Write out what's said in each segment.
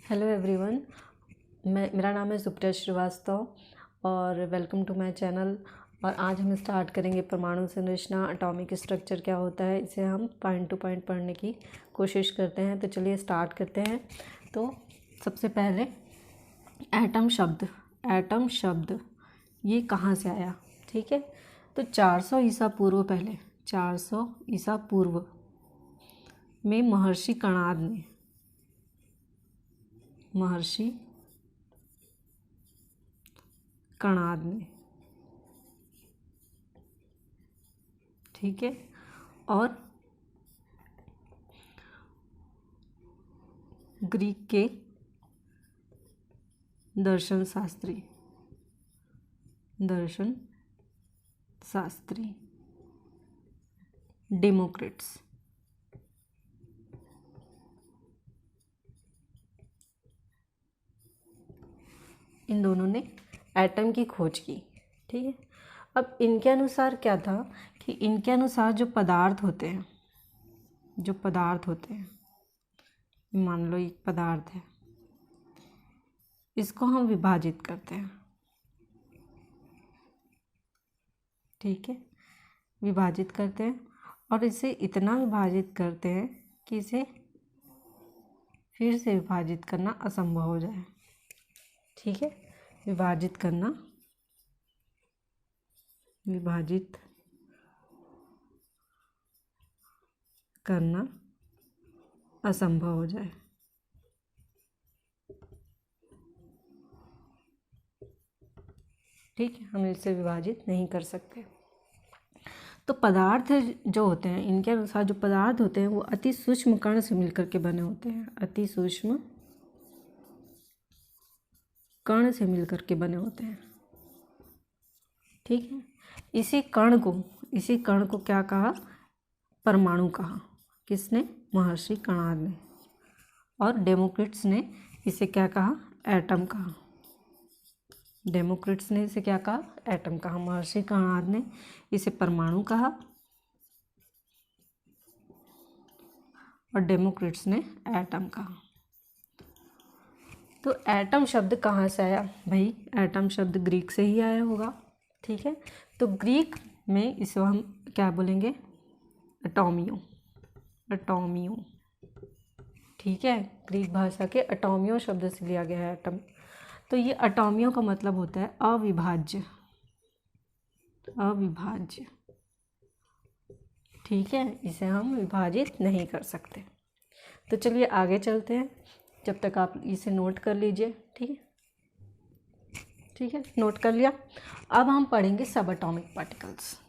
Hello everyone, मेरा नाम है सुप्रिया श्रीवास्तव और वेलकम टू माय चैनल। और आज हम स्टार्ट करेंगे परमाणु संरचना, एटॉमिक स्ट्रक्चर क्या होता है। इसे हम पॉइंट टू पॉइंट पढ़ने की कोशिश करते हैं। तो चलिए स्टार्ट करते हैं। तो सबसे पहले एटम शब्द ये कहाँ से आया, ठीक है। तो 400 ईसा पूर्व, पहले 400 ईसा पूर्व में महर्षि कणाद ने, ठीक है। और ग्रीक के दर्शन शास्त्री डेमोक्रिट्स, इन दोनों ने एटम की खोज की, ठीक है। अब इनके अनुसार क्या था कि इनके अनुसार जो पदार्थ होते हैं, मान लो एक पदार्थ है, इसको हम विभाजित करते हैं, ठीक है। विभाजित करते हैं और इसे इतना विभाजित करते हैं कि इसे फिर से विभाजित करना असंभव हो जाए, ठीक है। विभाजित करना असंभव हो जाए, ठीक है। हम इसे विभाजित नहीं कर सकते। तो पदार्थ जो होते हैं, इनके अनुसार जो पदार्थ होते हैं वो अति सूक्ष्म कण से मिलकर के बने होते हैं, अति सूक्ष्म कण से मिलकर के बने होते हैं, ठीक है। इसी कण को क्या कहा? परमाणु कहा। किसने? महर्षि कणाद ने। और डेमोक्रिट्स ने इसे क्या कहा? एटम कहा। डेमोक्रिट्स ने इसे क्या कहा? एटम कहा। महर्षि कणाद ने इसे परमाणु कहा और डेमोक्रिट्स ने एटम कहा। तो एटम शब्द कहाँ से आया भाई? एटम शब्द ग्रीक से ही आया होगा, ठीक है। तो ग्रीक में इसे हम क्या बोलेंगे? एटोमियो, ठीक है। ग्रीक भाषा के एटोमियो शब्द से लिया गया है एटम। तो ये एटोमियो का मतलब होता है अविभाज्य, ठीक है। इसे हम विभाजित नहीं कर सकते। तो चलिए आगे चलते हैं। जब तक आप इसे नोट कर लीजिए, ठीक है, नोट कर लिया। अब हम पढ़ेंगे सब एटॉमिक पार्टिकल्स।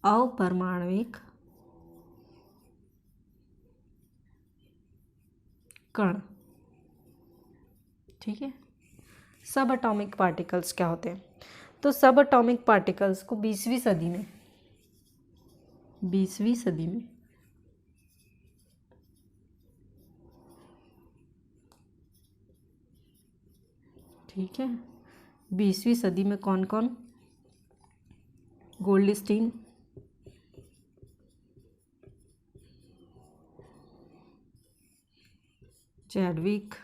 अपरमाणविक कण, ठीक है। सब एटॉमिक पार्टिकल्स क्या होते हैं? तो सब एटॉमिक पार्टिकल्स को 20वीं सदी में ठीक है, 20वीं सदी में कौन कौन? गोल्डस्टीन, चैडविक,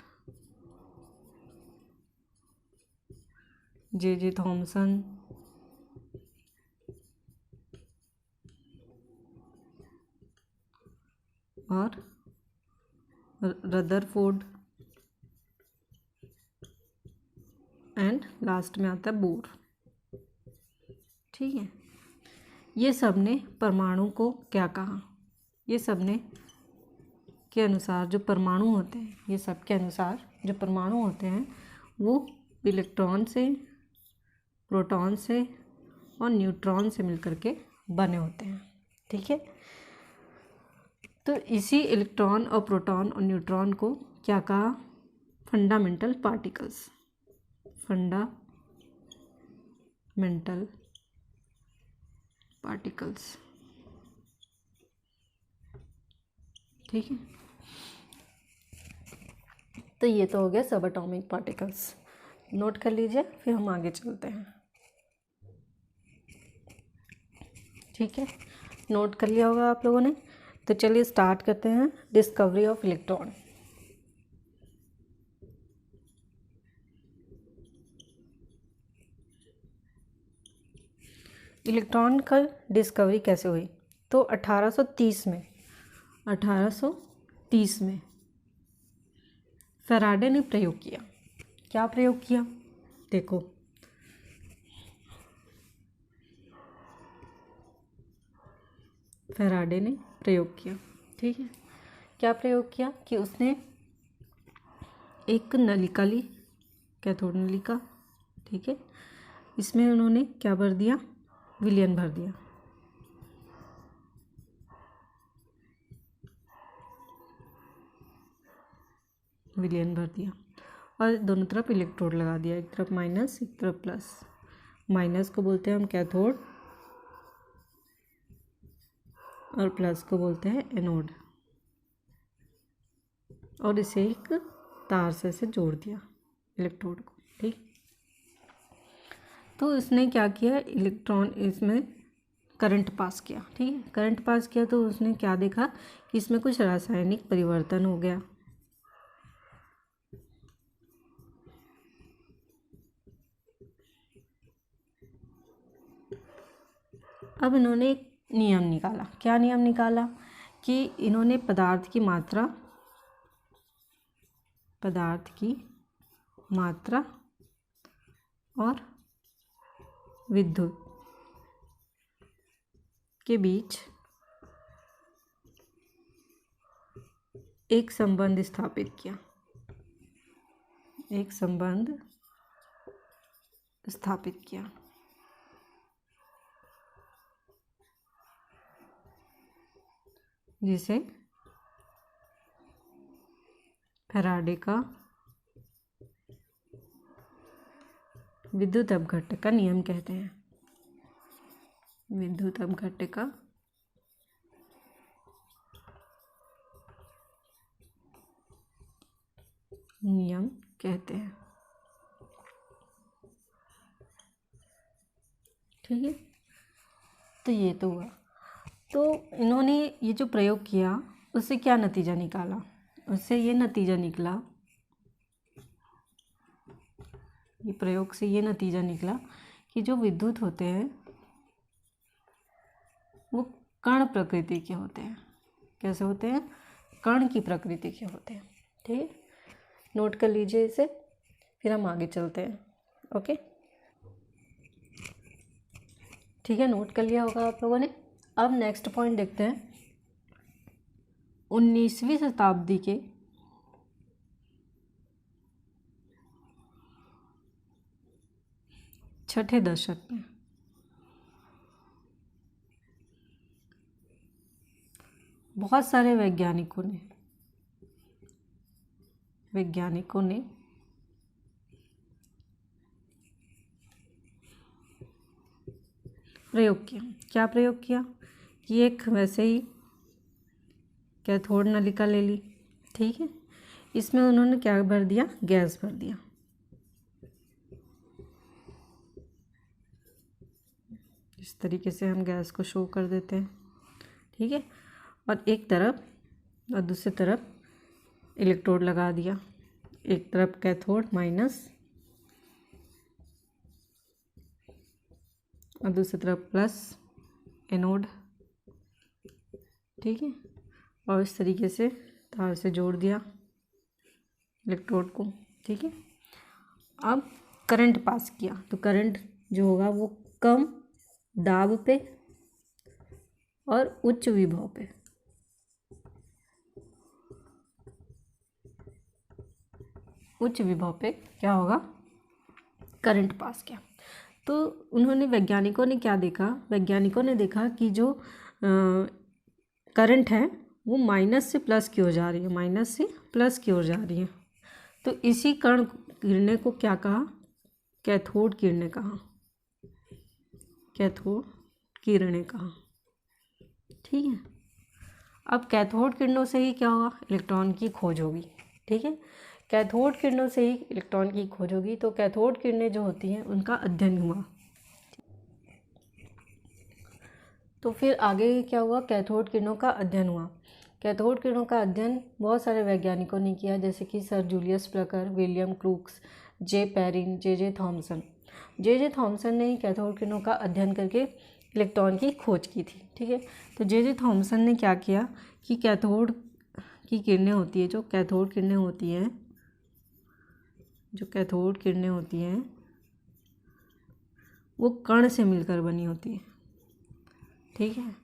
जे थॉमसन, और रदरफोर्ड, एंड लास्ट में आता है बोर, ठीक है। ये सब ने परमाणु को क्या कहा? ये सब ने के अनुसार जो परमाणु होते हैं, ये सब के अनुसार जो परमाणु होते हैं वो इलेक्ट्रॉन से, प्रोटॉन से और न्यूट्रॉन से मिलकर के बने होते हैं, ठीक है। तो इसी इलेक्ट्रॉन और प्रोटॉन और न्यूट्रॉन को क्या कहा? फंडामेंटल पार्टिकल्स, ठीक है। तो ये तो हो गया सब एटॉमिक पार्टिकल्स। नोट कर लीजिए, फिर हम आगे चलते हैं। ठीक है, नोट कर लिया होगा आप लोगों ने। तो चलिए स्टार्ट करते हैं डिस्कवरी ऑफ इलेक्ट्रॉन। इलेक्ट्रॉन का डिस्कवरी कैसे हुई? तो 1830 में फैराडे ने प्रयोग किया। क्या प्रयोग किया? देखो, फैराडे ने प्रयोग किया। ठीक है, क्या प्रयोग किया कि उसने एक नलिका ली, कैथोड नलिका। ठीक है, इसमें उन्होंने क्या भर दिया? विलयन भर दिया। विलयन भर दिया और दोनों तरफ इलेक्ट्रोड लगा दिया, एक तरफ माइनस एक तरफ प्लस। माइनस को बोलते हैं हम कैथोड और प्लस को बोलते हैं एनोड। और इसे एक तार से जोड़ दिया इलेक्ट्रोड को। ठीक, तो इसने क्या किया? इलेक्ट्रॉन इसमें करंट पास किया। ठीक है, करंट पास किया तो उसने क्या देखा कि इसमें कुछ रासायनिक परिवर्तन हो गया। अब इन्होंने एक नियम निकाला। क्या नियम निकाला? कि इन्होंने पदार्थ की मात्रा और विद्युत के बीच एक संबंध स्थापित किया। जिसे फैराडे का विद्युत अपघट्ट का नियम कहते हैं। विद्युत अपघट्ट का नियम कहते हैं। ठीक है, तो ये तो हुआ। तो इन्होंने ये जो प्रयोग किया उससे क्या नतीजा निकाला? उससे ये नतीजा निकला, ये प्रयोग से ये नतीजा निकला कि जो विद्युत होते हैं वो कण प्रकृति के होते हैं। कैसे होते हैं? कण की प्रकृति के होते हैं। ठीक है, नोट कर लीजिए इसे, फिर हम आगे चलते हैं। ओके, ठीक है, नोट कर लिया होगा आप लोगों ने। अब नेक्स्ट पॉइंट देखते हैं। 19वीं शताब्दी के छठे दशक में बहुत सारे वैज्ञानिकों ने प्रयोग किया। क्या प्रयोग किया? कि एक वैसे ही कैथोड नलिका ले ली। ठीक है, इसमें उन्होंने क्या भर दिया? गैस भर दिया। इस तरीके से हम गैस को शो कर देते हैं। ठीक है, और एक तरफ और दूसरी तरफ इलेक्ट्रोड लगा दिया। एक तरफ कैथोड माइनस और दूसरी तरफ प्लस एनोड। ठीक है, और इस तरीके से तार से जोड़ दिया इलेक्ट्रोड को। ठीक है, अब करंट पास किया तो करंट जो होगा वो कम दाब पे और उच्च विभव पे, क्या होगा? करंट पास किया। तो उन्होंने वैज्ञानिकों ने क्या देखा? वैज्ञानिकों ने देखा कि जो करंट है वो माइनस से प्लस की ओर जा रही है। तो इसी कण किरणें को क्या कहा? कैथोड किरणें कहा। ठीक है, अब कैथोड किरणों से ही क्या होगा? इलेक्ट्रॉन की खोज होगी। ठीक है, कैथोड किरणों से ही इलेक्ट्रॉन की खोज होगी। तो कैथोड किरणें जो होती हैं उनका अध्ययन हुआ। तो फिर आगे क्या हुआ, कैथोड किरणों का अध्ययन हुआ। कैथोड किरणों का अध्ययन बहुत सारे वैज्ञानिकों ने किया, जैसे कि sir Julius Plucker, William Crookes, J Perrin, J Thomson. J Thomson ने कैथोड किरणों का अध्ययन करके इलेक्ट्रॉन की खोज की थी। ठीक है, तो जे थॉमसन ने क्या किया कि कैथोड की किरणें होती है, जो कैथोड किरणें होती हैं, वो कण से मिलकर बनी होती है। ठीक है,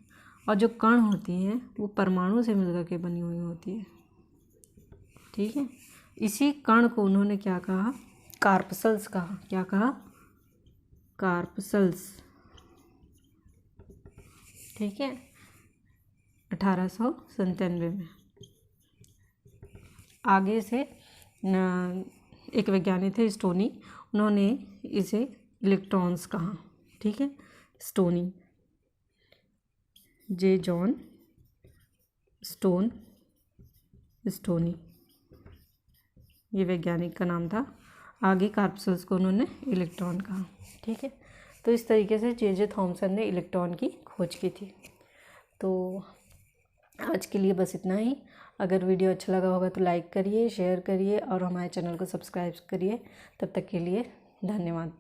और जो कण होती हैं वो परमाणु से मिलकर के बनी हुई होती है। ठीक है, इसी कण को उन्होंने क्या कहा, कार्पसल्स कहा। क्या कहा, कार्पसल्स। ठीक है, 1897 में। आगे से एक वैज्ञानिक थे स्टोनी, उन्होंने इसे इलेक्ट्रॉन्स कहा। ठीक है, स्टोनी, जे जॉन स्टोनी, ये वैज्ञानिक का नाम था। आगे कार्पसल्स को उन्होंने इलेक्ट्रॉन कहा। ठीक है, तो इस तरीके से जे थॉमसन ने इलेक्ट्रॉन की खोज की थी। तो आज के लिए बस इतना ही। अगर वीडियो अच्छा लगा होगा तो लाइक करिए, शेयर करिए और हमारे चैनल को सब्सक्राइब करिए। तब तक के लिए धन्यवाद।